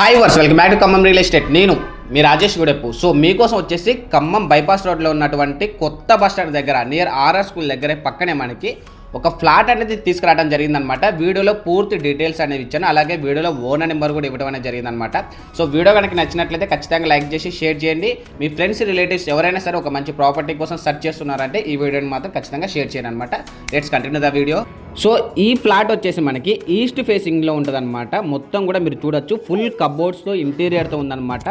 Hi viewers welcome back to Khammam real estate. నేను మీ Rajesh గుడెప్పు. So మీకోసం వచ్చేసి ఖమ్మం బైపాస్ రోడ్లో ఉన్నటువంటి కొత్త బస్ స్టాండ్ దగ్గర నియర్ ఆర్ఆర్ స్కూల్ దగ్గరే పక్కనే మనకి ఒక ఫ్లాట్ అనేది తీసుకురావడం జరిగిందనమాట. వీడియోలో పూర్తి డీటెయిల్స్ అనేవి ఇచ్చాను, అలాగే వీడియోలో ఓనర్ నెంబర్ కూడా ఇవ్వడం అనేది జరిగిందనమాట. సో వీడియో కనుక నచ్చినట్లయితే ఖచ్చితంగా లైక్ చేసి షేర్ చేయండి. మీ ఫ్రెండ్స్ రిలేటివ్స్ ఎవరైనా సరే ఒక మంచి ప్రాపర్టీ కోసం సెర్చ్ చేస్తున్నారంటే ఈ వీడియోని మాత్రం ఖచ్చితంగా షేర్ చేయండి అనమాట. Let's continue the video. So ఈ ఫ్లాట్ వచ్చేసి మనకి ఈస్ట్ ఫేసింగ్లో ఉంటుందన్నమాట. మొత్తం కూడా మీరు చూడొచ్చు, ఫుల్ కబోర్డ్స్తో ఇంటీరియర్తో ఉందన్నమాట.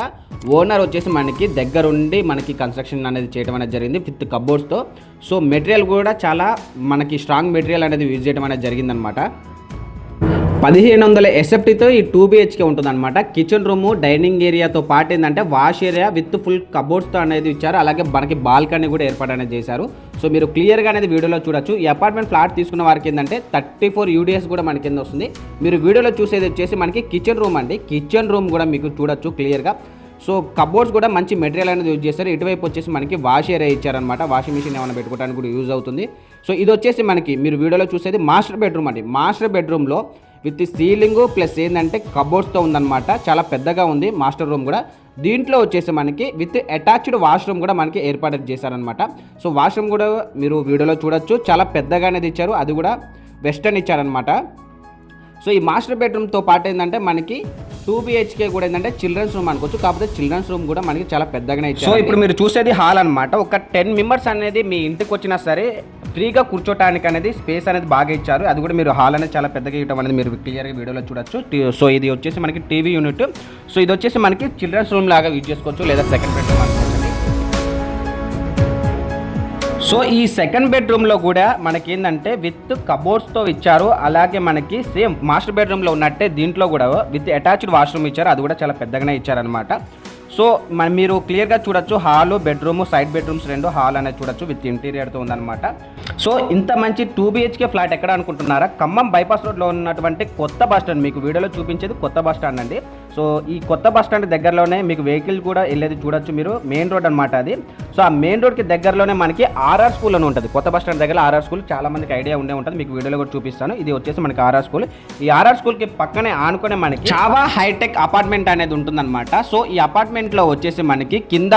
ఓనర్ వచ్చేసి మనకి దగ్గరుండి మనకి కన్స్ట్రక్షన్ అనేది చేయడం అనేది జరిగింది విత్ కబోర్డ్స్తో. సో మెటీరియల్ కూడా చాలా మనకి స్ట్రాంగ్ మెటీరియల్ అనేది యూజ్ చేయడం అనేది జరిగిందనమాట. 1500 ఎస్ఎఫ్టీతో ఈ 2 BHK ఉంటుందన్నమాట. కిచెన్ రూమ్, డైనింగ్ ఏరియాతో పాటు ఏంటంటే వాష్ ఏరియా విత్ ఫుల్ కబోర్డ్స్తో అనేది ఇచ్చారు. అలాగే మనకి బాల్కనీ కూడా ఏర్పాటు అనేది చేశారు. సో మీరు క్లియర్గా అనేది వీడియోలో చూడొచ్చు. ఈ అపార్ట్మెంట్ ఫ్లాట్ తీసుకున్న వారికి ఏంటంటే 34 UDS కూడా మనకి కింద వస్తుంది. మీరు వీడియోలో చూసేది వచ్చేసి మనకి కిచెన్ రూమ్ అండి. కిచెన్ రూమ్ కూడా మీకు చూడొచ్చు క్లియర్గా. సో కబోర్డ్స్ కూడా మంచి మెటీరియల్ అనేది యూజ్ చేస్తారు. ఇటువైపు వచ్చేసి మనకి వాష్ ఏరియా ఇచ్చారనమాట. వాషింగ్ మిషన్ ఏమైనా పెట్టుకోవడానికి కూడా యూజ్ అవుతుంది. సో ఇది వచ్చేసి మనకి మీరు వీడియోలో చూసేది మాస్టర్ బెడ్రూమ్ అండి. మాస్టర్ బెడ్రూమ్లో విత్ సీలింగ్ ప్లస్ ఏంటంటే కబోర్డ్స్తో ఉందన్నమాట. చాలా పెద్దగా ఉంది మాస్టర్ రూమ్ కూడా. దీంట్లో వచ్చేసి మనకి విత్ అటాచ్డ్ వాష్రూమ్ కూడా మనకి ఏర్పాటు చేశారనమాట. సో వాష్రూమ్ కూడా మీరు వీడియోలో చూడొచ్చు, చాలా పెద్దగా అనేది ఇచ్చారు. అది కూడా వెస్టర్న్ ఇచ్చారనమాట. సో ఈ మాస్టర్ బెడ్రూమ్తో పాటు ఏంటంటే మనకి 2 BHK కూడా ఏంటంటే చిల్డ్రన్స్ రూమ్ అనుకోవచ్చు. కాకపోతే చిల్డ్రన్స్ రూమ్ కూడా మనకి చాలా పెద్దగానే ఇచ్చారు. సో ఇప్పుడు మీరు చూసేది హాల్ అనమాట. ఒక 10 మెంబర్స్ అనేది మీ ఇంటికి వచ్చినా సరే ఫ్రీగా కూర్చోటానికి అనేది స్పేస్ అనేది బాగా ఇచ్చారు. అది కూడా మీరు హాల్ అనేది చాలా పెద్దగా ఇవ్వడం అనేది మీరు క్లియర్గా వీడియోలో చూడొచ్చు. సో ఇది వచ్చేసి మనకి టీవీ యూనిట్. సో ఇది వచ్చేసి మనకి చిల్డ్రన్స్ రూమ్ లాగా యూజ్ చేసుకోవచ్చు, లేదా సెకండ్ బెడ్రూమ్ అనుకోవచ్చు. సో ఈ సెకండ్ బెడ్రూమ్లో కూడా మనకి ఏంటంటే విత్ కబోర్డ్స్తో ఇచ్చారు. అలాగే మనకి సేమ్ మాస్టర్ బెడ్రూమ్లో ఉన్నట్టే దీంట్లో కూడా విత్ అటాచ్డ్ వాష్రూమ్ ఇచ్చారు. అది కూడా చాలా పెద్దగానే ఇచ్చారనమాట. సో మీరు క్లియర్గా చూడొచ్చు, హాలు, బెడ్రూమ్, సైడ్ బెడ్రూమ్స్ రెండు, హాల్ అనేది చూడొచ్చు విత్ ఇంటీరియర్తో ఉందన్నమాట. సో ఇంత మంచి 2 BHK ఫ్లాట్ ఎక్కడ అనుకుంటున్నారా? ఖమ్మం బైపాస్ రోడ్లో ఉన్నటువంటి కొత్త బస్ స్టాండ్. మీకు వీడియోలో చూపించేది కొత్త బస్ స్టాండ్ అండి. సో ఈ కొత్త బస్ స్టాండ్ దగ్గరలోనే మీకు వెహికల్ కూడా వెళ్ళేది చూడొచ్చు మీరు. మెయిన్ రోడ్ అనమాట అది. సో ఆ మెయిన్ రోడ్కి దగ్గరలోనే మనకి ఆర్ఆర్ స్కూల్ అని ఉంటుంది. కొత్త బస్ స్టాండ్ దగ్గర ఆర్ఆర్ స్కూల్ చాలా మందికి ఐడియా ఉండే ఉంటుంది. మీకు వీడియోలో కూడా చూపిస్తాను. ఇది వచ్చేసి మనకి ఆర్ఆర్ స్కూల్. ఈ ఆర్ఆర్ స్కూల్కి పక్కనే ఆనుకునే మనకి చావా హైటెక్ అపార్ట్మెంట్ అనేది ఉంటుందన్నమాట. సో ఈ అపార్ట్మెంట్లో వచ్చేసి మనకి కింద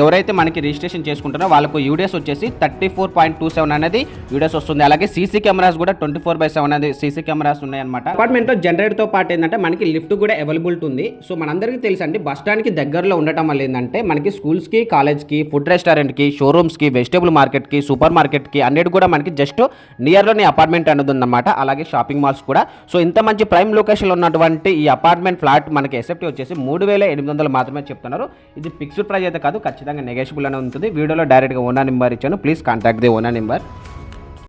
ఎవరైతే మనకి రిజిస్ట్రేషన్ చేసుకుంటారో వాళ్ళకు యూడిఎస్ వచ్చేసి 34.27 అనేది యూడిఎస్ వస్తుంది. అలాగే సీసీ కెమెరాస్ కూడా 24/7 అనేది సీసీ కెమెరాస్ ఉన్నాయన్నమాట. అపార్ట్మెంట్లో జనరేటర్తో పాటు ఏంటంటే మనకి లిఫ్ట్ కూడా అవైలబిలిటీ ఉంది. సో మనందరికీ తెలుసు అండి, బస్ స్టాండ్కి దగ్గరలో ఉండటం వల్ల ఏంటంటే మనకి స్కూల్స్కి, కాలేజ్కి, ఫుడ్ రెస్టారెంట్కి, షోరూమ్స్కి, వెజిటేబుల్ మార్కెట్కి, సూపర్ మార్కెట్కి అన్నిటి కూడా మనకి జస్ట్ నియర్లోనే అపార్ట్మెంట్ అనేది ఉందన్నమాట. అలాగే షాపింగ్ మాల్స్ కూడా. సో ఇంత మంచి ప్రైమ్ లొకేషన్లో ఉన్నటువంటి ఈ అపార్ట్మెంట్ ఫ్లాట్ మనకి ఎస్ఎఫ్టీ వచ్చేసి 3800 మాత్రమే చెప్తున్నారు. ఇది ఫిక్స్డ్ ప్రైస్ అయితే కాదు, ఖచ్చితంగా నెగోషియబుల్ అనే ఉంటుంది. వీడియోలో డైరెక్ట్గా ఓనర్ నెంబర్ ఇచ్చాను. Please contact the owner number.